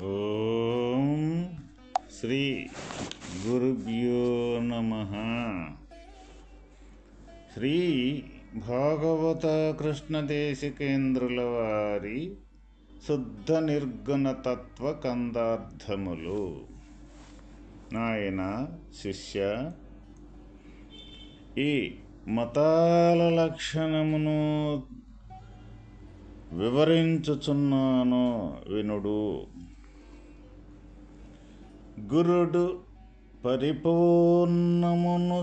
ఓం శ్రీ గురుభ్యో నమః. శ్రీ భాగవత కృష్ణదేశికేంద్రుల వారి శుద్ధ నిర్గుణ తత్వ కందార్థములు. నాయన శిష్య, ఈ మతాల లక్షణమును వివరించుచున్నాను వినుడు. గురుడు పరిపూర్ణమును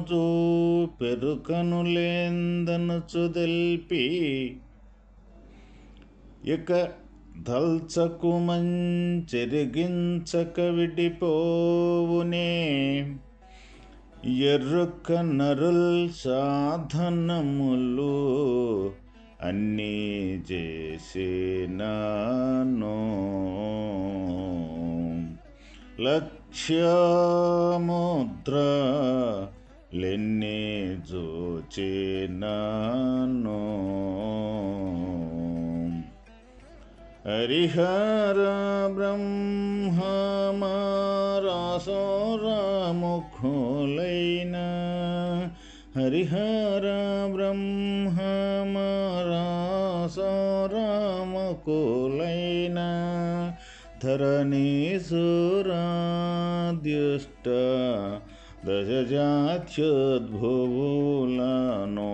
పెరుకను లేందనుచు తెల్పి, ఇక దల్చకు మంచెరిగించక విడిపోవునే. ఎరుక నరుల్ సాధనములు అన్నీ చేసినాను, లక్ష్యముద్ర లెన్ని జోచినాను. హరిహర బ్రహ్మరాసోరముఖులైన, హరిహర బ్రహ్మరాసోరముఖులైన ధరణీసురాద్యుష్ట దశజాత్యుద్భువులను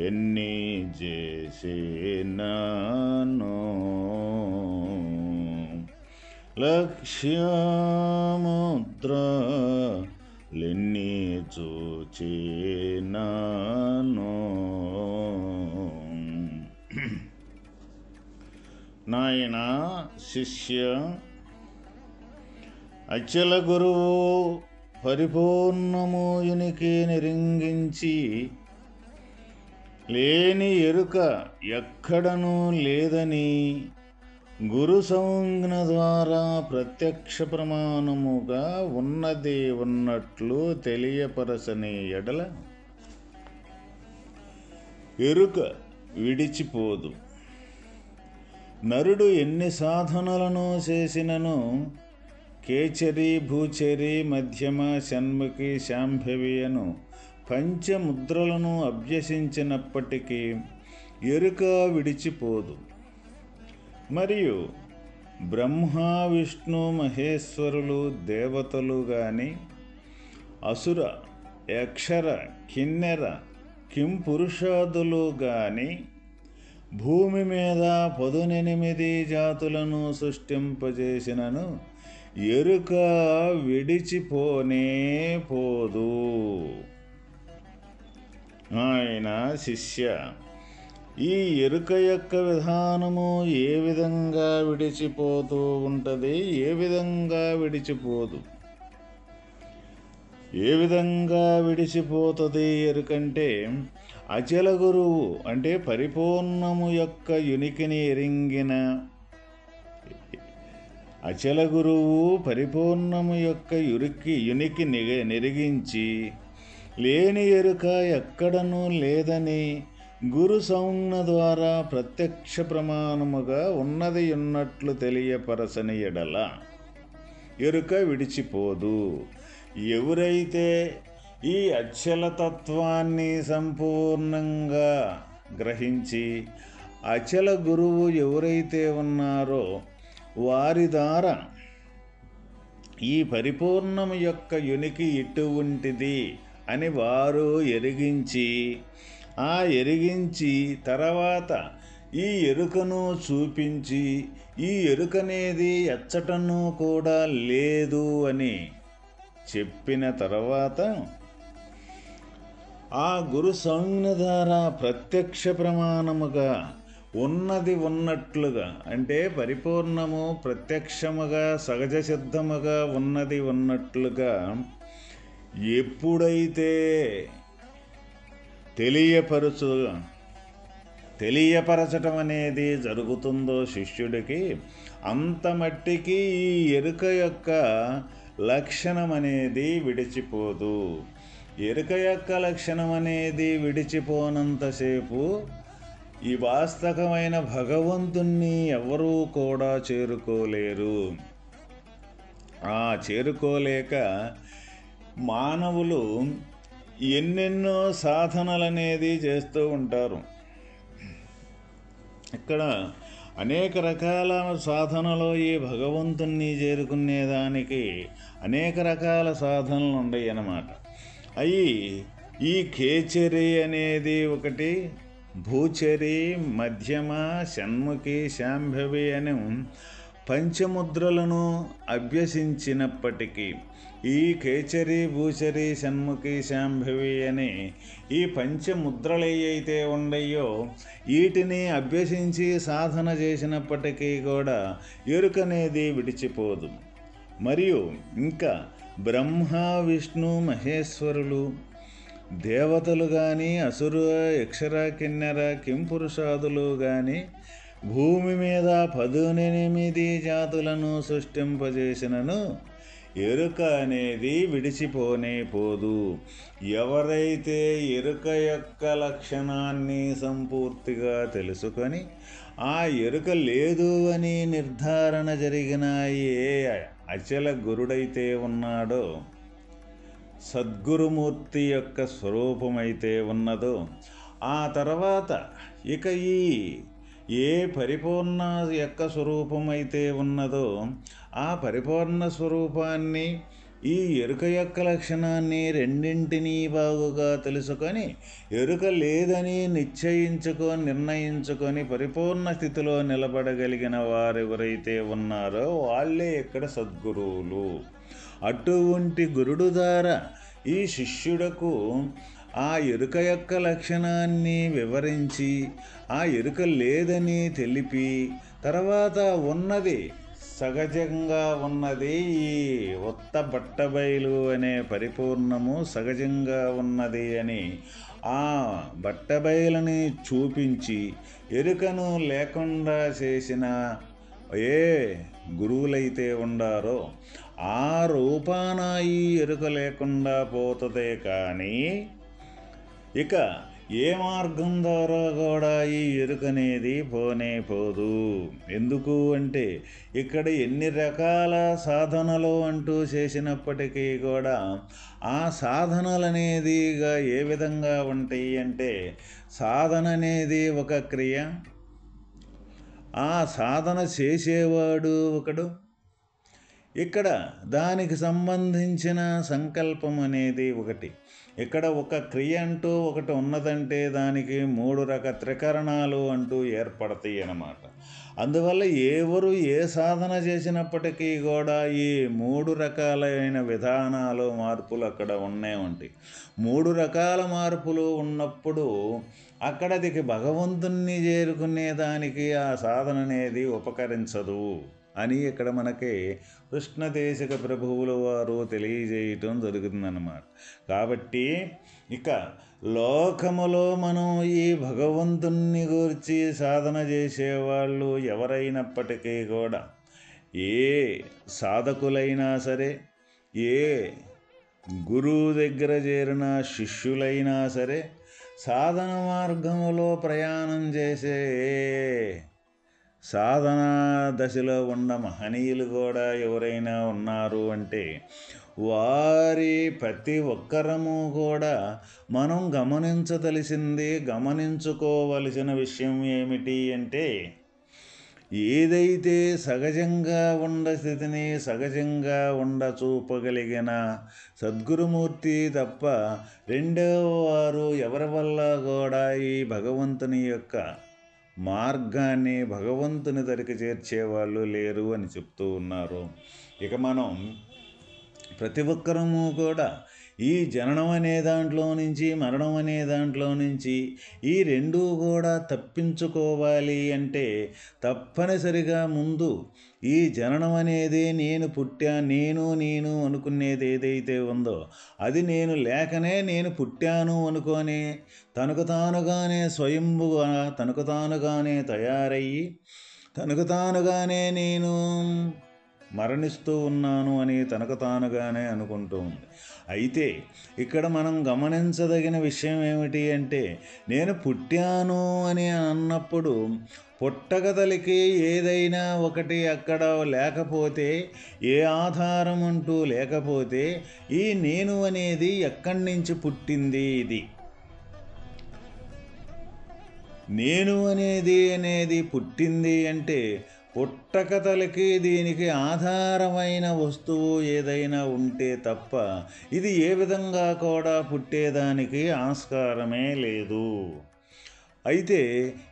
ఎన్ని చేసినాను, లక్ష్యముద్ర లెన్ని చూచినాను. నాయన శిష్య, అచల గురువు పరిపూర్ణము యునికి నిరింగించి, లేని ఎరుక ఎక్కడనూ లేదని గురు సంజ్ఞ ద్వారా ప్రత్యక్ష ప్రమాణముగా ఉన్నది ఉన్నట్లు తెలియపరచని ఎడల ఎరుక విడిచిపోదు. నరుడు ఎన్ని సాధనలను చేసినను కేచరి, భూచరి, మధ్యమ, షణ్ముఖి, శాంభవి అను పంచముద్రలను అభ్యసించినప్పటికీ ఎరుక విడిచిపోదు. మరియు బ్రహ్మ, విష్ణు, మహేశ్వరులు, దేవతలు గాని, అసుర, అక్షర, కిన్నెర, కింపురుషాదులు గాని భూమి మీద 18 జాతులను సృష్టింపజేసినను ఎరుక విడిచిపోనే పోదు. ఆయన శిష్య, ఈ ఎరుక యొక్క విధానము ఏ విధంగా విడిచిపోతూ ఉంటుంది, ఏ విధంగా విడిచిపోదు? ఏ విధంగా విడిచిపోతుంది ఎరుకంటే, అచల గురువు అంటే పరిపూర్ణము యొక్క యునికిని ఎరింగిన, అచల గురువు పరిపూర్ణము యొక్క యునికి నెరిగించి, లేని ఎరుక ఎక్కడనూ లేదని గురు సంజ్ఞ ద్వారా ప్రత్యక్ష ప్రమాణముగా ఉన్నది ఉన్నట్లు తెలియపరచని ఎడల ఎరుక విడిచిపోదు. ఎవరైతే ఈ అచలతత్వాన్ని సంపూర్ణంగా గ్రహించి అచల గురువు ఎవరైతే ఉన్నారో వారి ద్వారా ఈ పరిపూర్ణము యొక్క యునికి ఇటువంటిది అని వారు ఎరిగించి, ఆ ఎరిగించి తర్వాత ఈ ఎరుకను చూపించి, ఈ ఎరుకనేది ఎచ్చటను కూడా లేదు అని చెప్పిన తర్వాత ఆ గురు సంజ్ఞ ద్వారా ప్రత్యక్ష ప్రమాణముగా ఉన్నది ఉన్నట్లుగా, అంటే పరిపూర్ణము ప్రత్యక్షముగా సహజ సిద్ధముగా ఉన్నది ఉన్నట్లుగా ఎప్పుడైతే తెలియపరచటం అనేది జరుగుతుందో శిష్యుడికి, అంత మట్టికి ఈ ఎరుక యొక్క లక్షణం అనేది విడిచిపోదు. ఎరుక యొక్క లక్షణం అనేది విడిచిపోనంతసేపు ఈ వాస్తవమైన భగవంతుణ్ణి ఎవరూ కూడా చేరుకోలేరు. చేరుకోలేక మానవులు ఎన్నెన్నో సాధనలనేది చేస్తూ ఉంటారు. ఇక్కడ అనేక రకాల సాధనలు ఈ భగవంతుణ్ణి చేరుకునేదానికి అనేక రకాల సాధనలు ఉన్నాయి అన్నమాట. అవి ఈ ఖేచరి అనేది ఒకటి, భూచరి, మధ్యమ, షణ్ముఖి, శాంభవి అని పంచముద్రలను అభ్యసించినప్పటికీ ఈ ఖేచరి, భూచరి, షణ్ముఖి, శాంభవి అని ఈ పంచముద్రలు ఏవైతే ఉన్నాయో వీటిని అభ్యసించి సాధన చేసినప్పటికీ కూడా ఎరుకనేది విడిచిపోదు. మరియు ఇంకా బ్రహ్మ, విష్ణు, మహేశ్వరులు, దేవతలు కానీ, అసురు, యక్షర, కిన్నెర, కింపురుషాదులు కానీ భూమి మీద 18 జాతులను సృష్టింపజేసినను ఎరుక అనేది విడిచిపోనే పోదు. ఎవరైతే ఎరుక యొక్క లక్షణాన్ని సంపూర్తిగా తెలుసుకొని ఆ ఎరుక లేదు అని నిర్ధారణ జరిగిన ఏ అచల గురుడైతే ఉన్నాడో, సద్గురుమూర్తి యొక్క స్వరూపమైతే ఉన్నదో, ఆ తర్వాత ఇక ఏ పరిపూర్ణ యొక్క స్వరూపమైతే ఉన్నదో ఆ పరిపూర్ణ స్వరూపాన్ని, ఈ ఎరుక యొక్క లక్షణాన్ని రెండింటినీ బాగుగా తెలుసుకొని ఎరుక లేదని నిర్ణయించుకొని పరిపూర్ణ స్థితిలో నిలబడగలిగిన వారెవరైతే ఉన్నారో వాళ్ళే ఇక్కడ సద్గురువులు. అటువంటి గురుడు ద్వారా ఈ శిష్యుడకు ఆ ఎరుక యొక్క లక్షణాన్ని వివరించి ఆ ఎరుక లేదని తెలిపి తర్వాత ఉన్నది సహజంగా ఉన్నది ఈ ఉత్త బట్టబయలు అనే పరిపూర్ణము సహజంగా ఉన్నది అని ఆ బట్టబయలని చూపించి ఎరుకను లేకుండా చేసిన ఏ గురువులైతే ఉండారో ఆ రూపాన ఈ ఎరుక లేకుండా పోతుందే కానీ ఇక ఏ మార్గం ద్వారా కూడా ఈ ఎరుకనేది పోనే పోదు. ఎందుకు అంటే ఇక్కడ ఎన్ని రకాల సాధనలు అంటూ చేసినప్పటికీ కూడా ఆ సాధనలు అనేదిగా ఏ విధంగా ఉంటాయి అంటే సాధన అనేది ఒక క్రియ, ఆ సాధన చేసేవాడు ఒకడు, ఇక్కడ దానికి సంబంధించిన సంకల్పం అనేది ఒకటి. ఇక్కడ ఒక క్రియ అంటూ ఒకటి ఉన్నదంటే దానికి 3 త్రికరణాలు అంటూ ఏర్పడతాయి అన్నమాట. అందువల్ల ఎవరు ఏ సాధన చేసినప్పటికీ కూడా ఈ 3 రకాలైన విధానాలు, మార్పులు అక్కడ ఉంటాయి. 3 రకాల మార్పులు ఉన్నప్పుడు అక్కడది భగవంతుణ్ణి చేరుకునే దానికి ఆ సాధన అనేది ఉపకరించదు అని ఇక్కడ మనకి కృష్ణదేశిక ప్రభువుల వారు తెలియజేయటం జరుగుతుందన్నమాట. కాబట్టి ఇక లోకములో మనం ఈ భగవంతుణ్ణి గురించి సాధన చేసేవాళ్ళు ఎవరైనప్పటికీ కూడా, ఏ సాధకులైనా సరే, ఏ గురువు దగ్గర చేరిన శిష్యులైనా సరే, సాధన మార్గములో ప్రయాణం చేసే సాధనా దశలో ఉన్న మహనీయులు కూడా ఎవరైనా ఉన్నారు అంటే వారి ప్రతి ఒక్కరము కూడా మనం గమనించుకోవలసిన విషయం ఏమిటి అంటే ఏదైతే సహజంగా ఉన్న స్థితిని సహజంగా చూపగలిగిన సద్గురుమూర్తి తప్ప రెండవ వారు ఎవరి వల్ల కూడా ఈ భగవంతుని యొక్క మార్గాన్ని భగవంతుని దరికి చేర్చేవాళ్ళు లేరు అని చెప్తూ ఉన్నారు. ఇక మనం ప్రతి ఒక్కరము కూడా ఈ జననం అనే దాంట్లో నుంచి, మరణం అనే దాంట్లో నుంచి ఈ రెండూ కూడా తప్పించుకోవాలి అంటే తప్పనిసరిగా ముందు ఈ జననం అనేది నేను అనుకునేది ఏదైతే ఉందో అది నేను లేకనే నేను పుట్టాను అనుకొని తనకు తానుగానే స్వయంభుగా తనకు తానుగానే తయారయ్యి తనకు తానుగానే నేను మరణిస్తూ ఉన్నాను అని తనకు తానుగానే అనుకుంటూ ఉంది. అయితే ఇక్కడ మనం గమనించదగిన విషయం ఏమిటి అంటే, నేను పుట్టాను అని అన్నప్పుడు పుట్టగదలికి ఏదైనా ఒకటి అక్కడ లేకపోతే, ఏ ఆధారం అంటూ లేకపోతే ఈ నేను అనేది ఎక్కడి నుంచి పుట్టింది? ఇది నేను అనేది పుట్టింది అంటే పుట్టకథలకి దీనికి ఆధారమైన వస్తువు ఏదైనా ఉంటే తప్ప ఇది ఏ విధంగా కూడా పుట్టేదానికి ఆస్కారమే లేదు. అయితే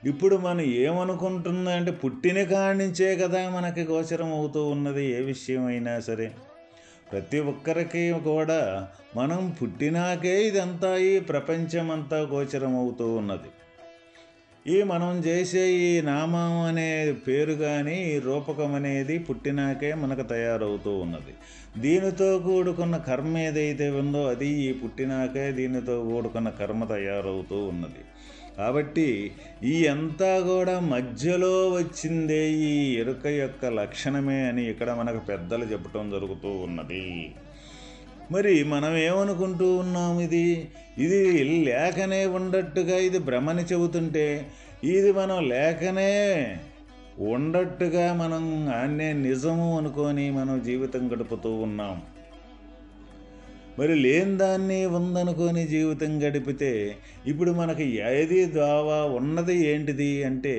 ఇప్పుడు మనం ఏమనుకుంటుందంటే పుట్టిన కాడి నుంచే కదా మనకి గోచరం అవుతూ ఉన్నది ఏ విషయమైనా సరే. ప్రతి ఒక్కరికి కూడా మనం పుట్టినాకే ఇదంతా ఈ ప్రపంచమంతా గోచరం అవుతూ ఉన్నది. ఈ మనం చేసే ఈ నామం అనే పేరు కానీ ఈ రూపకం అనేది పుట్టినాకే మనకు తయారవుతూ ఉన్నది. దీనితో కూడుకున్న కర్మ ఏదైతే ఉందో అది ఈ పుట్టినాకే దీనితో కూడుకున్న కర్మ తయారవుతూ ఉన్నది. కాబట్టి ఈ అంతా కూడా మధ్యలో వచ్చిందే ఈ ఎరుక యొక్క లక్షణమే అని ఇక్కడ మనకు పెద్దలు చెప్పటం జరుగుతూ ఉన్నది. మరి మనం ఏమనుకుంటూ ఉన్నాం? ఇది లేకనే ఉండట్టుగా ఇది భ్రమని చెబుతుంటే ఇది మనం లేకనే ఉండట్టుగా మనం అన్నే నిజము అనుకొని మనం జీవితం గడుపుతూ ఉన్నాం. మరి లేని దాన్ని ఉందనుకొని జీవితం గడిపితే ఇప్పుడు మనకి ఏది దావా ఉన్నది ఏంటిది అంటే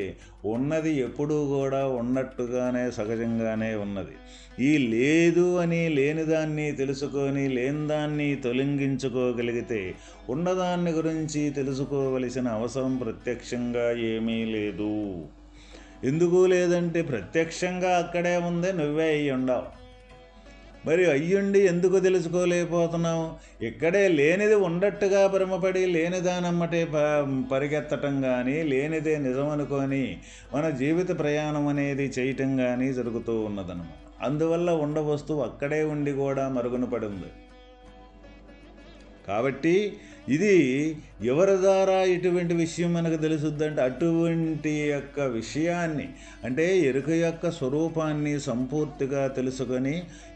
ఉన్నది ఎప్పుడూ కూడా ఉన్నట్టుగానే సహజంగానే ఉన్నది. ఈ లేదు అని లేనిదాన్ని తెలుసుకొని లేనిదాన్ని తొలగించుకోగలిగితే ఉన్నదాన్ని గురించి తెలుసుకోవలసిన అవసరం ప్రత్యక్షంగా ఏమీ లేదు. ఎందుకు లేదంటే ప్రత్యక్షంగా అక్కడే ఉందే, నువ్వే అయ్యి ఉండవు. మరి అయ్యుండి ఎందుకు తెలుసుకోలేకపోతున్నావు? ఇక్కడే లేనిది ఉండట్టుగా భ్రమపడి లేనిదానమ్మటే పరిగెత్తటం కానీ లేనిదే నిజమనుకొని మన జీవిత ప్రయాణం అనేది చేయటం కానీ జరుగుతూ ఉన్నదన్నమాట. అందువల్ల ఉండ వస్తువు అక్కడే ఉండి కూడా మరుగున పడి ఉంది. కాబట్టి ఇది ఎవరి ద్వారా ఇటువంటి విషయం మనకు తెలుసుద్దంటే అటువంటి యొక్క విషయాన్ని అంటే ఎరుక యొక్క స్వరూపాన్ని సంపూర్తిగా తెలుసుకొని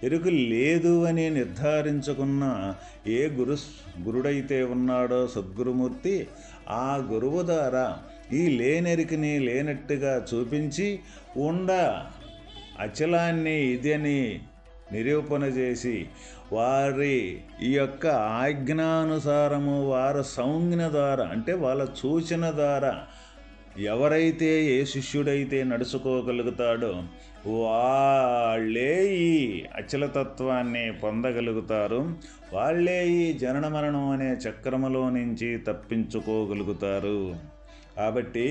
ఎరుక లేదు అని నిర్ధారించుకున్న ఏ గురుడైతే ఉన్నాడో సద్గురుమూర్తి ఆ గురువు ద్వారా ఈ లేనెరికని లేనట్టుగా చూపించి ఉండ అచలాన్ని ఇదని నిరూపణ చేసి వారి ఈ యొక్క ఆజ్ఞానుసారము వారి సంజ్ఞ ద్వారా అంటే వాళ్ళ సూచన ద్వారా ఎవరైతే ఏ శిష్యుడైతే నడుచుకోగలుగుతాడో వాళ్ళే ఈ అచలతత్వాన్ని పొందగలుగుతారు. వాళ్ళే ఈ జనన మరణం అనే చక్రములో నుంచి తప్పించుకోగలుగుతారు. కాబట్టి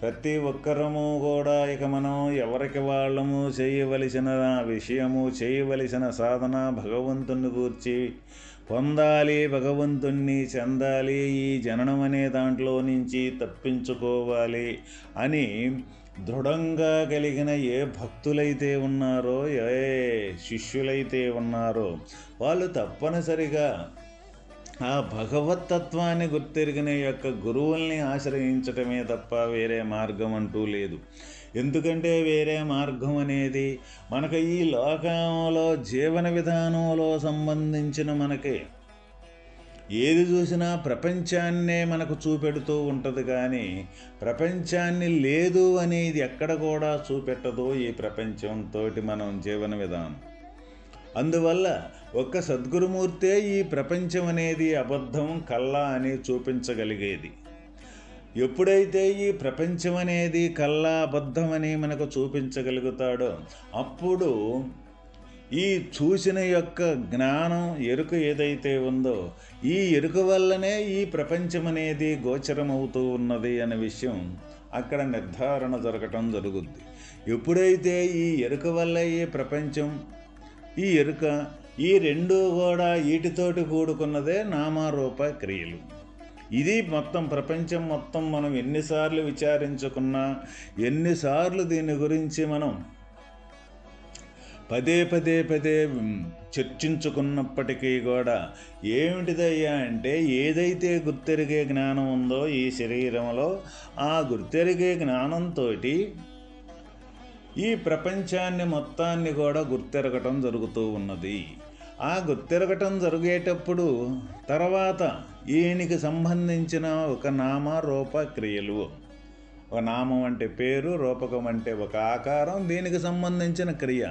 ప్రతి ఒక్కరము కూడా ఇక మనం ఎవరికి వాళ్ళము చేయవలసిన విషయము చేయవలసిన సాధన భగవంతుని గూర్చి పొందాలి, భగవంతుణ్ణి చెందాలి, ఈ జననం అనే దాంట్లో నుంచి తప్పించుకోవాలి అని దృఢంగా కలిగిన ఏ భక్తులైతే ఉన్నారో ఏ శిష్యులైతే ఉన్నారో వాళ్ళు తప్పనిసరిగా ఆ భగవతత్వాన్ని గుర్తెరిగిన యొక్క గురువుల్ని ఆశ్రయించటమే తప్ప వేరే మార్గం అంటూ లేదు. ఎందుకంటే వేరే మార్గం అనేది మనకు ఈ లోకంలో జీవన విధానంలో సంబంధించిన మనకి ఏది చూసినా ప్రపంచాన్నే మనకు చూపెడుతూ ఉంటుంది. కానీ ప్రపంచాన్ని లేదు అనేది ఎక్కడ కూడా చూపెట్టదు ఈ ప్రపంచంతో మనం జీవన విధానం. అందువల్ల ఒక్క సద్గురుమూర్తే ఈ ప్రపంచం అనేది అబద్ధం కల్లా అని చూపించగలిగేది. ఎప్పుడైతే ఈ ప్రపంచం అనేది కల్లా అబద్ధమని మనకు చూపించగలుగుతాడో అప్పుడు ఈ చూసిన యొక్క జ్ఞానం ఎరుక ఏదైతే ఉందో ఈ ఎరుక వల్లనే ఈ ప్రపంచం అనేది గోచరమవుతూ ఉన్నది అనే విషయం అక్కడ నిర్ధారణ జరగటం జరుగుద్ది. ఎప్పుడైతే ఈ ఎరుక వల్ల ఈ ప్రపంచం ఈ ఎరుక ఈ రెండు కూడా వీటితోటి కూడుకున్నదే నామరూప క్రియలు. ఇది మొత్తం ప్రపంచం మొత్తం మనం ఎన్నిసార్లు విచారించుకున్నా ఎన్నిసార్లు దీని గురించి మనం పదే చర్చించుకున్నప్పటికీ కూడా ఏమిటిదయ్యా అంటే ఏదైతే గుర్తెరిగే జ్ఞానం ఉందో ఈ శరీరంలో ఆ గుర్తెరిగే జ్ఞానంతో ఈ ప్రపంచాన్ని మొత్తాన్ని కూడా గుర్తెరగటం జరుగుతూ ఉన్నది. ఆ గుర్తెరగటం జరిగేటప్పుడు తర్వాత ఈయనకి సంబంధించిన ఒక నామ రూప క్రియలు, ఒక నామం అంటే పేరు, రూపకం అంటే ఒక ఆకారం, దీనికి సంబంధించిన క్రియ.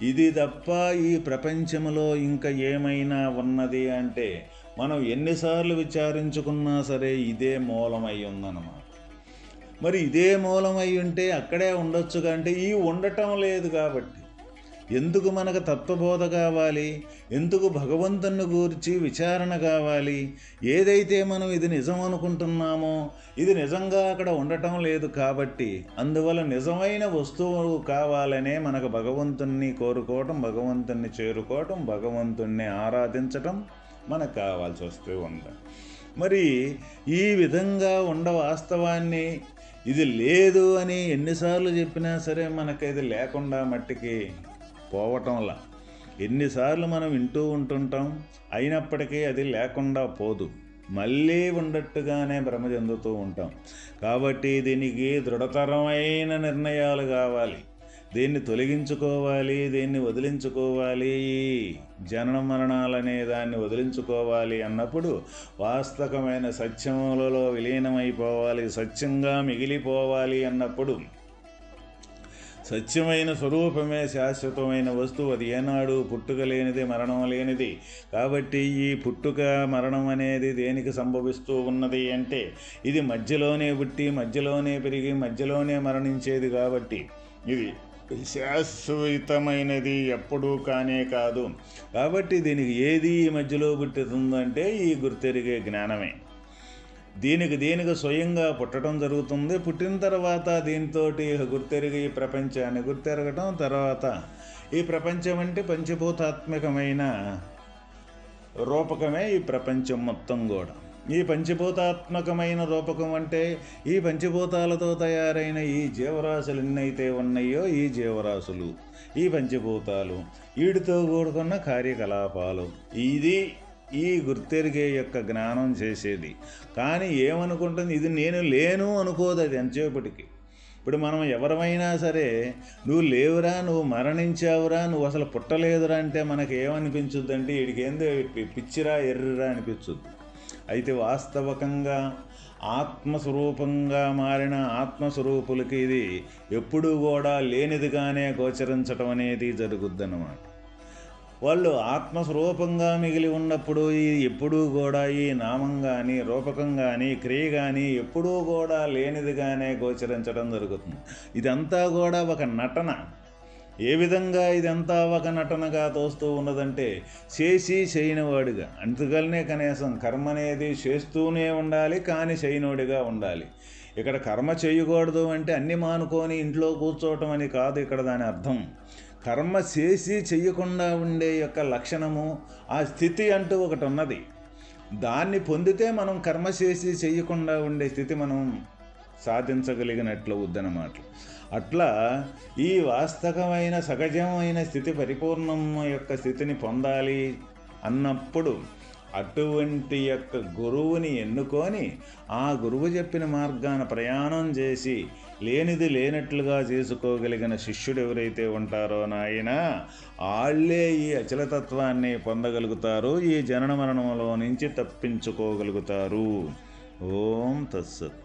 ఇది తప్ప ఈ ప్రపంచంలో ఇంకా ఏమైనా ఉన్నది అంటే మనం ఎన్నిసార్లు విచారించుకున్నా సరే ఇదే మూలమై ఉందన్నమాట. మరి ఇదే మూలమై ఉంటే అక్కడే ఉండొచ్చు కంటే ఈ ఉండటం లేదు కాబట్టి ఎందుకు మనకు తత్వబోధ కావాలి? ఎందుకు భగవంతుని గూర్చి విచారణ కావాలి? ఏదైతే మనం ఇది నిజం అనుకుంటున్నామో ఇది నిజంగా అక్కడ ఉండటం లేదు కాబట్టి అందువల్ల నిజమైన వస్తువు కావాలనే మనకు భగవంతుణ్ణి కోరుకోవటం, భగవంతుణ్ణి చేరుకోవటం, భగవంతుణ్ణి ఆరాధించటం మనకు కావాల్సి వస్తూ ఉంది. మరి ఈ విధంగా వాస్తవాన్ని ఇది లేదు అని ఎన్నిసార్లు చెప్పినా సరే మనకి ఇది లేకుండా మట్టికి పోవటంలా. ఎన్నిసార్లు మనం వింటూ ఉంటుంటాం, అయినప్పటికీ అది లేకుండా పోదు, మళ్ళీ ఉండట్టుగానే భ్రమ చెందుతూ ఉంటాం. కాబట్టి దీనికి దృఢతరమైన నిర్ణయాలు కావాలి. దీన్ని తొలగించుకోవాలి, దీన్ని వదిలించుకోవాలి, జనన మరణాలనే దాన్ని వదిలించుకోవాలి అన్నప్పుడు వాస్తవమైన సత్యములలో విలీనమైపోవాలి, సత్యంగా మిగిలిపోవాలి అన్నప్పుడు సత్యమైన స్వరూపమే శాశ్వతమైన వస్తువు. అది ఏనాడు పుట్టుక లేనిది, మరణం లేనిది. కాబట్టి ఈ పుట్టుక మరణం అనేది దేనికి సంభవిస్తూ ఉన్నది అంటే ఇది మధ్యలోనే పుట్టి మధ్యలోనే పెరిగి మధ్యలోనే మరణించేది. కాబట్టి ఇది శాశ్వతమైనది, ఎప్పుడూ కానే కాదు. కాబట్టి దీనికి ఏది ఈ మధ్యలో పుట్టుతుందంటే ఈ గుర్తెరిగే జ్ఞానమే. దీనికి స్వయంగా పుట్టడం జరుగుతుంది. పుట్టిన తర్వాత దీంతో గుర్తెరిగి ఈ ప్రపంచాన్ని గుర్తెరగటం, తర్వాత ఈ ప్రపంచం అంటే పంచభూతాత్మకమైన రూపకమే ఈ ప్రపంచం మొత్తం కూడా. ఈ పంచభూతాత్మకమైన రూపకం అంటే ఈ పంచభూతాలతో తయారైన ఈ జీవరాశులు ఎన్నైతే ఉన్నాయో ఈ జీవరాశులు, ఈ పంచభూతాలు, వీటితో కూడుకున్న కార్యకలాపాలు, ఇది ఈ గుర్తెరిగే యొక్క జ్ఞానం చేసేది. కానీ ఏమనుకుంటుంది, ఇది నేను లేను అనుకోదు అది ఎంతసేపటికి. ఇప్పుడు మనం ఎవరమైనా సరే నువ్వు లేవురా, నువ్వు మరణించావురా, నువ్వు అసలు పుట్టలేదురా అంటే మనకి ఏమనిపించుద్ది అంటే వీడికి ఏందో పిచ్చిరా, ఎర్రిరా అనిపించుద్ది. అయితే వాస్తవకంగా ఆత్మస్వరూపంగా మారిన ఆత్మస్వరూపులకి ఇది ఎప్పుడూ కూడా లేనిదిగానే గోచరించటం అనేది జరుగుద్దన్నమాట. వాళ్ళు ఆత్మస్వరూపంగా మిగిలి ఉన్నప్పుడు ఈ ఎప్పుడూ కూడా ఈ నామం కానీ, రూపకం కానీ, క్రియ కానీ ఎప్పుడూ కూడా లేనిదిగానే గోచరించడం జరుగుతుంది. ఇదంతా కూడా ఒక నటన. ఏ విధంగా ఇదంతా ఒక నటనగా తోస్తూ ఉన్నదంటే చేసి చేయనివాడిగా. అందుకనే కనీసం కర్మ అనేది చేస్తూనే ఉండాలి, కానీ చేయనోడిగా ఉండాలి. ఇక్కడ కర్మ చేయకూడదు అంటే అన్ని మానుకొని ఇంట్లో కూర్చోవటం అని కాదు ఇక్కడ దాని అర్థం. కర్మ చేసి చెయ్యకుండా ఉండే యొక్క లక్షణము, ఆ స్థితి అంటూ ఒకటి ఉన్నది. దాన్ని పొందితే మనం కర్మ చేసి చెయ్యకుండా ఉండే స్థితి మనం సాధించగలిగినట్లు వద్దన్నమాట. అట్లా ఈ వాస్తవమైన సహజమైన స్థితి, పరిపూర్ణం యొక్క స్థితిని పొందాలి అన్నప్పుడు అటువంటి యొక్క గురువుని ఎన్నుకొని ఆ గురువు చెప్పిన మార్గాన ప్రయాణం చేసి లేనిది లేనట్లుగా చేసుకోగలిగిన శిష్యుడు ఎవరైతే ఉంటారో నాయన, వాళ్ళే ఈ అచలతత్వాన్ని పొందగలుగుతారు, ఈ జనన మరణంలో నుంచి తప్పించుకోగలుగుతారు. ఓం తత్సత్.